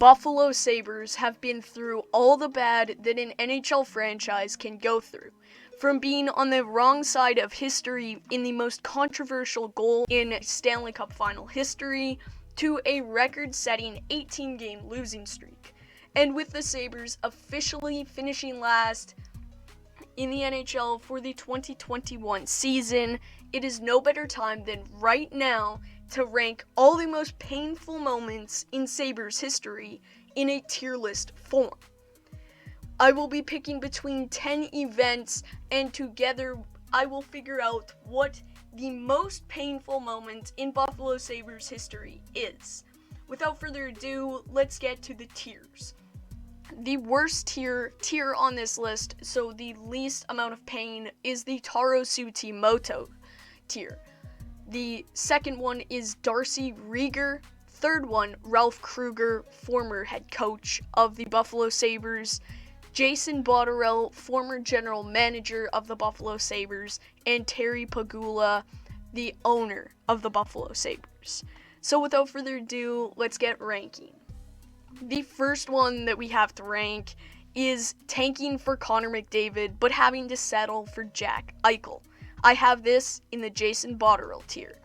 Buffalo Sabres have been through all the bad that an NHL franchise can go through. From being on the wrong side of history in the most controversial goal in Stanley Cup Final history, to a record-setting 18-game losing streak. And with the Sabres officially finishing last in the NHL for the 2021 season, it is no better time than right now to rank all the most painful moments in Sabres history in a tier list form. I will be picking between 10 events, and together I will figure out what the most painful moment in Buffalo Sabres history is. Without further ado, let's get to the tiers. The worst tier on this list, so the least amount of pain, is the Taro Tsujimoto tier. The second one is Darcy Reger. Third one, Ralph Krueger, former head coach of the Buffalo Sabres. Jason Botterill, former general manager of the Buffalo Sabres. And Terrygula, the owner of the Buffalo Sabres. So without further ado, let's get ranking. The first one that we have to rank is tanking for Connor McDavid, but having to settle for Jack Eichel. I have this in the Jason Botterill tier.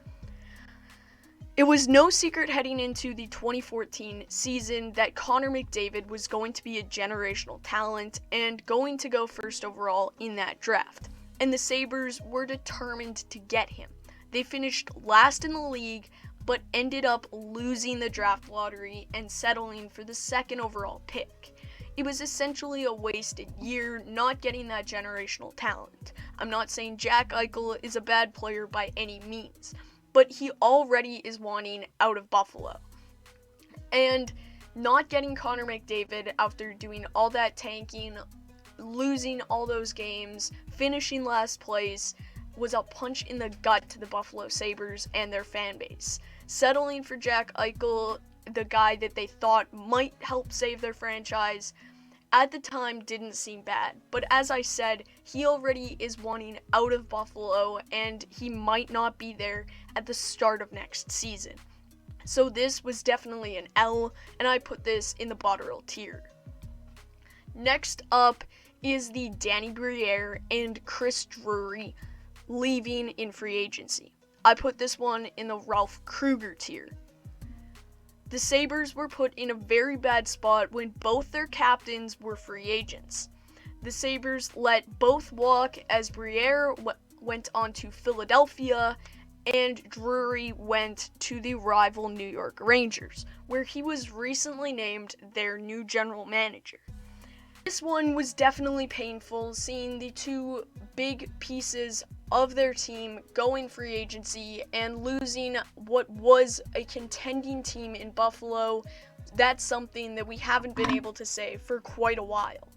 It was no secret heading into the 2014 season that Connor McDavid was going to be a generational talent and going to go first overall in that draft. And the Sabres were determined to get him. They finished last in the league, but ended up losing the draft lottery and settling for the second overall pick. It was essentially a wasted year not getting that generational talent. I'm not saying Jack Eichel is a bad player by any means, but he already is wanting out of Buffalo. And not getting Connor McDavid after doing all that tanking, losing all those games, finishing last place, was a punch in the gut to the Buffalo Sabres and their fan base. Settling for Jack Eichel, the guy that they thought might help save their franchise, at the time didn't seem bad. But as I said, he already is wanting out of Buffalo, and he might not be there at the start of next season. So this was definitely an L, and I put this in the Botterill tier. Next up is the Danny Briere and Chris Drury leaving in free agency. I put this one in the Ralph Krueger tier. The Sabres were put in a very bad spot when both their captains were free agents. The Sabres let both walk as Briere went on to Philadelphia and Drury went to the rival New York Rangers, where he was recently named their new general manager. This one was definitely painful, seeing the two big pieces of their team going free agency and losing what was a contending team in Buffalo. That's something that we haven't been able to say for quite a while.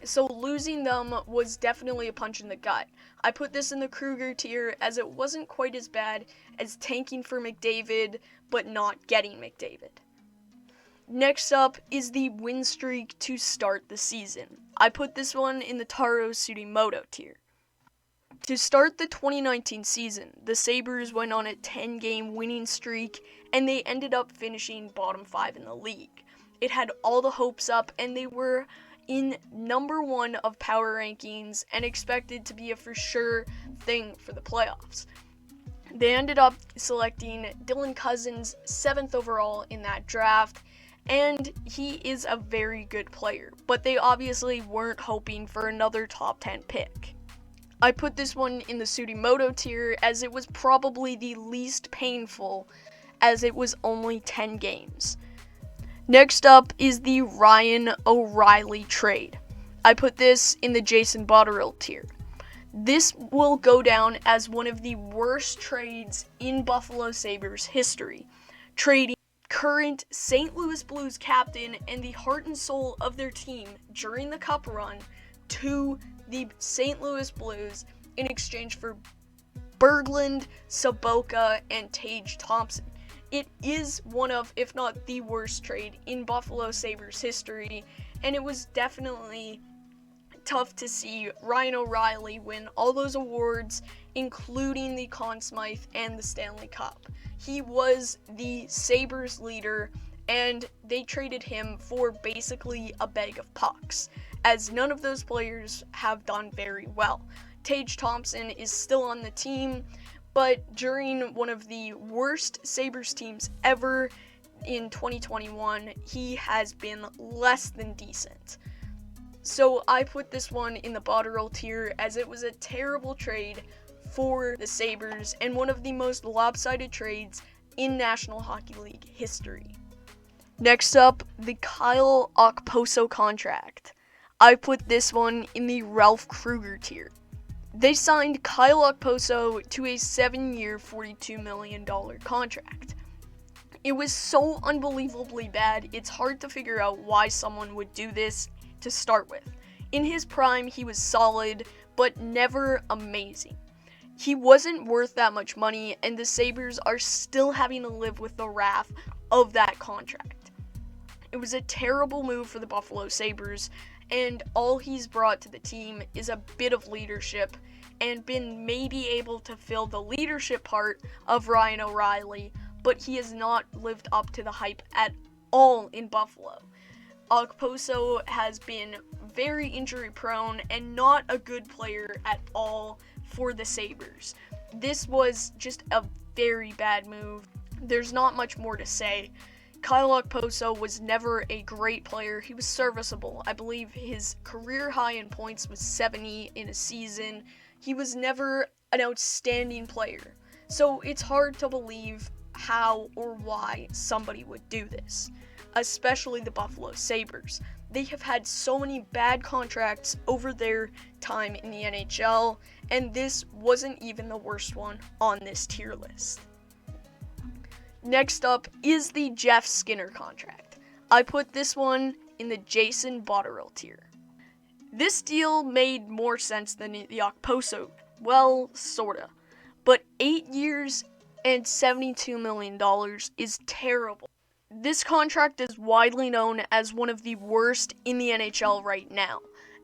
So losing them was definitely a punch in the gut. I put this in the Krueger tier as it wasn't quite as bad as tanking for McDavid, but not getting McDavid. Next up is the win streak to start the season. I put this one in the Taro Tsujimoto tier. To start the 2019 season, the Sabres went on a 10-game winning streak, and they ended up finishing bottom 5 in the league. It had all the hopes up, and they were in number 1 of power rankings and expected to be a for sure thing for the playoffs. They ended up selecting Dylan Cousins 7th overall in that draft, and he is a very good player, but they obviously weren't hoping for another top 10 pick. I put this one in the Tsujimoto tier as it was probably the least painful, as it was only 10 games. Next up is the Ryan O'Reilly trade. I put this in the Jason Botterill tier. This will go down as one of the worst trades in Buffalo Sabres history, trading current St. Louis Blues captain and the heart and soul of their team during the Cup run to the St. Louis Blues in exchange for Berglund, Sobotka, and Tage Thompson. It is one of, if not the worst trade in Buffalo Sabres history, and it was definitely tough to see Ryan O'Reilly win all those awards, including the Conn Smythe and the Stanley Cup. He was the Sabres leader and they traded him for basically a bag of pucks, as none of those players have done very well. Tage Thompson is still on the team, but during one of the worst Sabres teams ever in 2021, he has been less than decent. So I put this one in the Botterill tier, as it was a terrible trade for the Sabres and one of the most lopsided trades in National Hockey League history. Next up, the Kyle Okposo contract. I put this one in the Ralph Krueger tier. They signed Kyle Okposo to a 7-year, $42 million contract. It was so unbelievably bad, it's hard to figure out why someone would do this to start with. In his prime, he was solid, but never amazing. He wasn't worth that much money, and the Sabres are still having to live with the wrath of that contract. It was a terrible move for the Buffalo Sabres, and all he's brought to the team is a bit of leadership and been maybe able to fill the leadership part of Ryan O'Reilly, but he has not lived up to the hype at all in Buffalo. Okposo has been very injury prone and not a good player at all for the Sabres. This was just a very bad move. There's not much more to say. Kyle Okposo was never a great player. He was serviceable. I believe his career high in points was 70 in a season. He was never an outstanding player. So it's hard to believe how or why somebody would do this, especially the Buffalo Sabres. They have had so many bad contracts over their time in the NHL, and this wasn't even the worst one on this tier list. Next up is the Jeff Skinner contract. I put this one in the Jason Botterill tier. This deal made more sense than the Okposo. Well, sorta. But 8 years and $72 million is terrible. This contract is widely known as one of the worst in the NHL right now,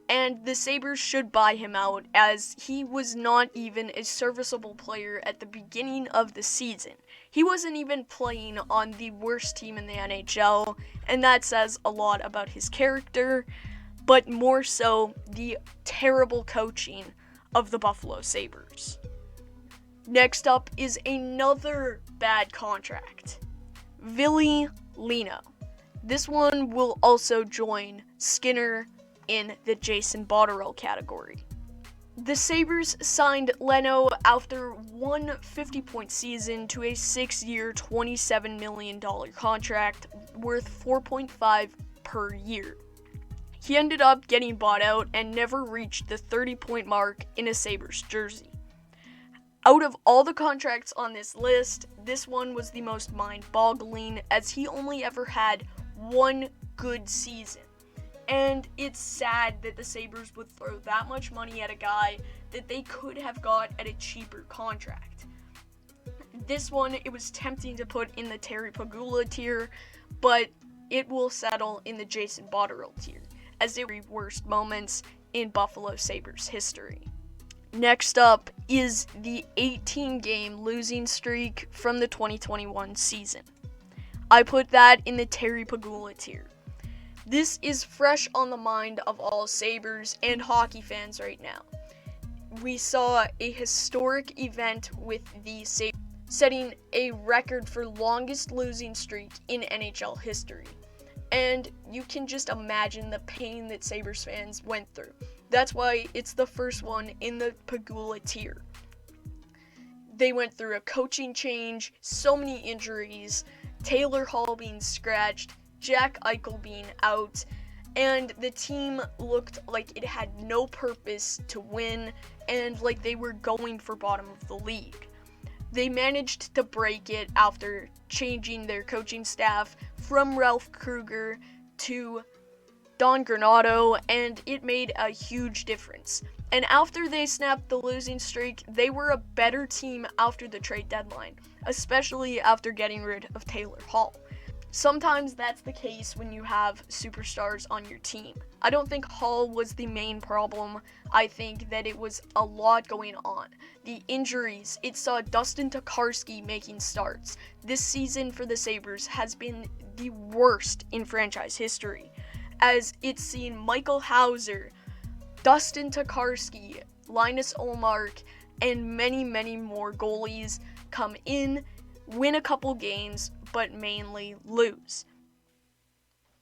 and the Sabres should buy him out, as he was not even a serviceable player at the beginning of the season. He wasn't even playing on the worst team in the NHL, and that says a lot about his character, but more so the terrible coaching of the Buffalo Sabres. Next up is another bad contract. Villi Leno. This one will also join Skinner in the Jason Botterill category. The Sabres signed Leno after one 50-point season to a 6-year, $27 million contract worth $4.5 per year. He ended up getting bought out and never reached the 30-point mark in a Sabres jersey. Out of all the contracts on this list, this one was the most mind-boggling, as he only ever had one good season. And it's sad that the Sabres would throw that much money at a guy that they could have got at a cheaper contract. This one, it was tempting to put in the Terrygula tier, but it will settle in the Jason Botterill tier, as they were the worst moments in Buffalo Sabres history. Next up is the 18-game losing streak from the 2021 season. I put that in the Terrygula tier. This is fresh on the mind of all Sabres and hockey fans right now. We saw a historic event with the Sabres setting a record for longest losing streak in NHL history. And you can just imagine the pain that Sabres fans went through. That's why it's the first one in the Pagula tier. They went through a coaching change, so many injuries, Taylor Hall being scratched, Jack Eichel being out, and the team looked like it had no purpose to win and like they were going for bottom of the league. They managed to break it after changing their coaching staff from Ralph Krueger to Don Granato, and it made a huge difference. And after they snapped the losing streak, they were a better team after the trade deadline, especially after getting rid of Taylor Hall. Sometimes that's the case when you have superstars on your team. I don't think Hall was the main problem. I think that it was a lot going on. The injuries, it saw Dustin Tokarski making starts. This season for the Sabres has been the worst in franchise history, as it's seen Michael Hauser, Dustin Tokarski, Linus Ullmark, and many, many more goalies come in, win a couple games, but mainly lose.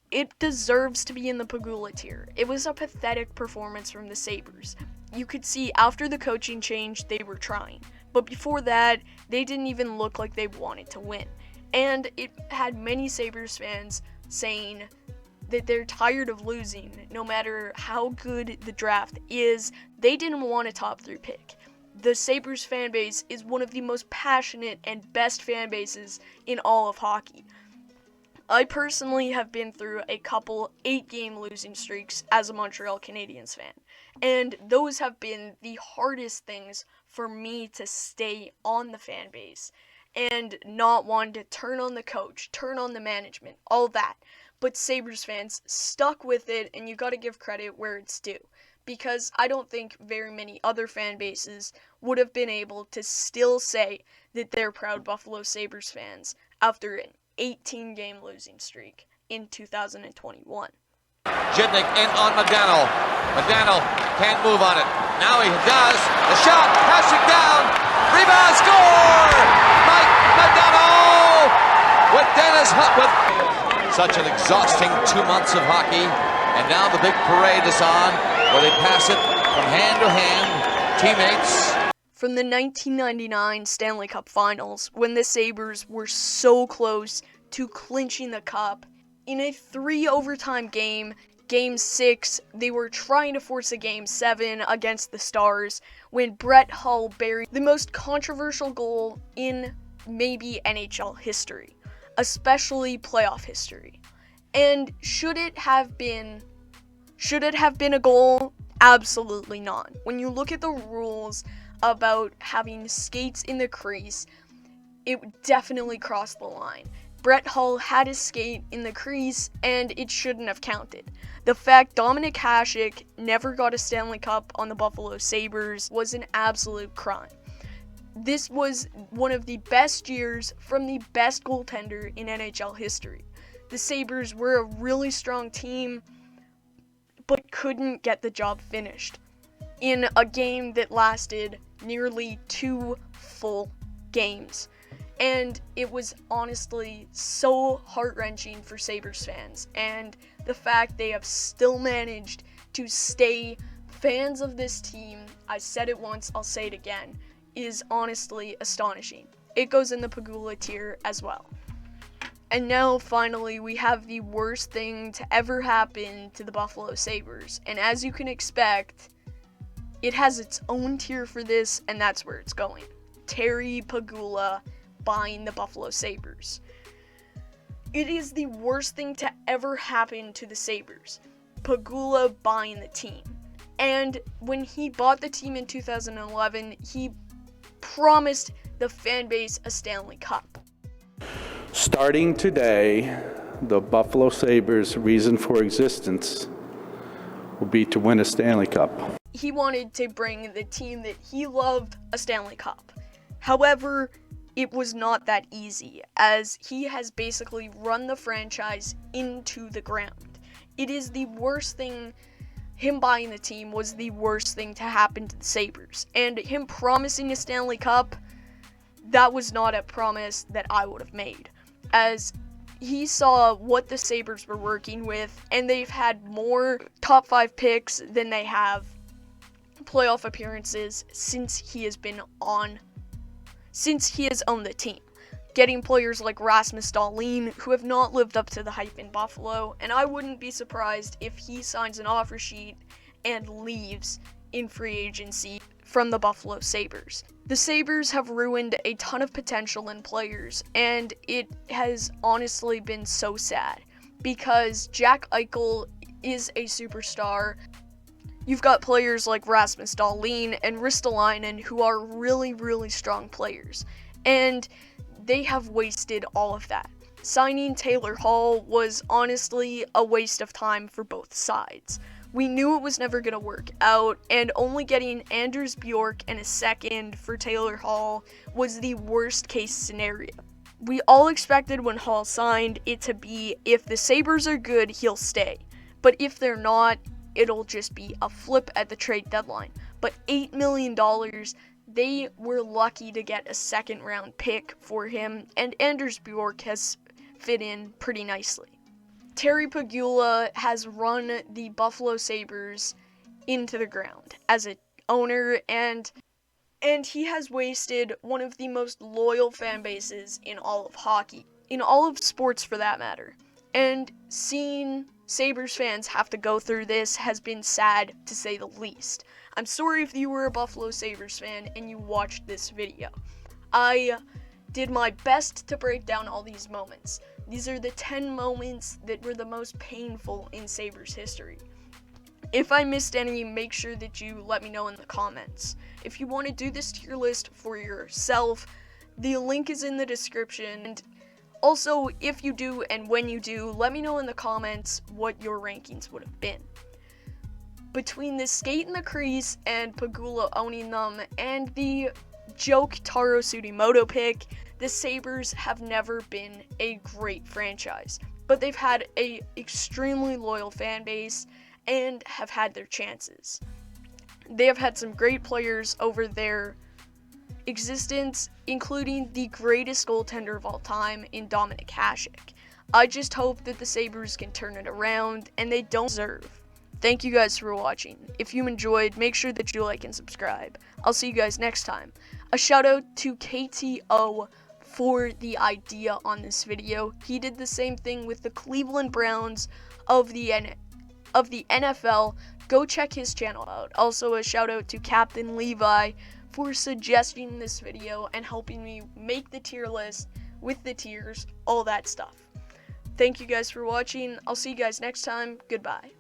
It deserves to be in the Terrygula tier. It was a pathetic performance from the Sabres. You could see after the coaching change, they were trying. But before that, they didn't even look like they wanted to win. And it had many Sabres fans saying that they're tired of losing. No matter how good the draft is, they didn't want a top 3 pick. The Sabres fan base is one of the most passionate and best fan bases in all of hockey. I personally have been through a couple 8-game losing streaks as a Montreal Canadiens fan, and those have been the hardest things for me to stay on the fan base and not want to turn on the coach, turn on the management, all that. But Sabres fans stuck with it, and you gotta give credit where it's due, because I don't think very many other fan bases would have been able to still say that they're proud Buffalo Sabres fans after an 18-game losing streak in 2021. Jidnik in on Modano. Modano can't move on it. Now he does. The shot, passing down. Rebound, score! Mike Modano with Dennis Hutwood. Such an exhausting 2 months of hockey. And now the big parade is on, where they pass it from hand to hand. Teammates. From the 1999 Stanley Cup Finals, when the Sabres were so close to clinching the cup, in a 3-overtime game, Game 6, they were trying to force a Game 7 against the Stars, when Brett Hull buried the most controversial goal in maybe NHL history, especially playoff history. And should it have been a goal? Absolutely not. When you look at the rules about having skates in the crease, it definitely crossed the line. Brett Hull had his skate in the crease, and it shouldn't have counted. The fact Dominik Hasek never got a Stanley Cup on the Buffalo Sabres was an absolute crime. This was one of the best years from the best goaltender in NHL history. The Sabres were a really strong team, but couldn't get the job finished in a game that lasted nearly 2 full games. And it was honestly so heart-wrenching for Sabres fans, and the fact they have still managed to stay fans of this team, I said it once, I'll say it again, is honestly astonishing. It goes in the Terrygula tier as well. And now, finally, we have the worst thing to ever happen to the Buffalo Sabres, and as you can expect, it has its own tier for this, and that's where it's going. Terrygula buying the Buffalo Sabres. It is the worst thing to ever happen to the Sabres. Terrygula buying the team. And when he bought the team in 2011, he promised the fan base a Stanley Cup. Starting today, the Buffalo Sabres' reason for existence will be to win a Stanley Cup. He wanted to bring the team that he loved a Stanley Cup. However, it was not that easy, as he has basically run the franchise into the ground. It is the worst thing. Him buying the team was the worst thing to happen to the Sabres. And him promising a Stanley Cup, that was not a promise that I would have made, as he saw what the Sabres were working with, and they've had more top 5 picks than they have playoff appearances since he has owned the team. Getting players like Rasmus Dahlin, who have not lived up to the hype in Buffalo, and I wouldn't be surprised if he signs an offer sheet and leaves in free agency from the Buffalo Sabres. The Sabres have ruined a ton of potential in players, and it has honestly been so sad, because Jack Eichel is a superstar. You've got players like Rasmus Dahlin and Ristolainen who are really, really strong players, and they have wasted all of that. signing Taylor Hall was honestly a waste of time for both sides. We knew it was never going to work out, and only getting Anders Bjork and a second for Taylor Hall was the worst case scenario. We all expected when Hall signed it to be, if the Sabres are good, he'll stay. But if they're not, it'll just be a flip at the trade deadline. But $8 million, they were lucky to get a second round pick for him, and Anders Bjork has fit in pretty nicely. Terrygula has run the Buffalo Sabres into the ground as an owner, and he has wasted one of the most loyal fan bases in all of hockey, in all of sports for that matter. And seeing Sabres fans have to go through this has been sad, to say the least. I'm sorry if you were a Buffalo Sabres fan and you watched this video. I did my best to break down all these moments. These are the 10 moments that were the most painful in Sabres history. If I missed any, make sure that you let me know in the comments. If you want to do this tier list for yourself, the link is in the description. And also, if you do and when you do, let me know in the comments what your rankings would have been. Between the skate in the crease and Pegula owning them and the joke Taro Sudimoto pick, the Sabres have never been a great franchise, but they've had a extremely loyal fan base and have had their chances. They have had some great players over their existence, including the greatest goaltender of all time in Dominik Hasek. I just hope that the Sabres can turn it around, and they don't deserve. Thank you guys for watching. If you enjoyed, make sure that you like and subscribe. I'll see you guys next time. A shout out to KTO for the idea on this video. He did the same thing with the Cleveland Browns of the NFL. Go check his channel out. Also a shout out to Captain Levi for suggesting this video and helping me make the tier list with the tiers, all that stuff. Thank you guys for watching. I'll see you guys next time. Goodbye.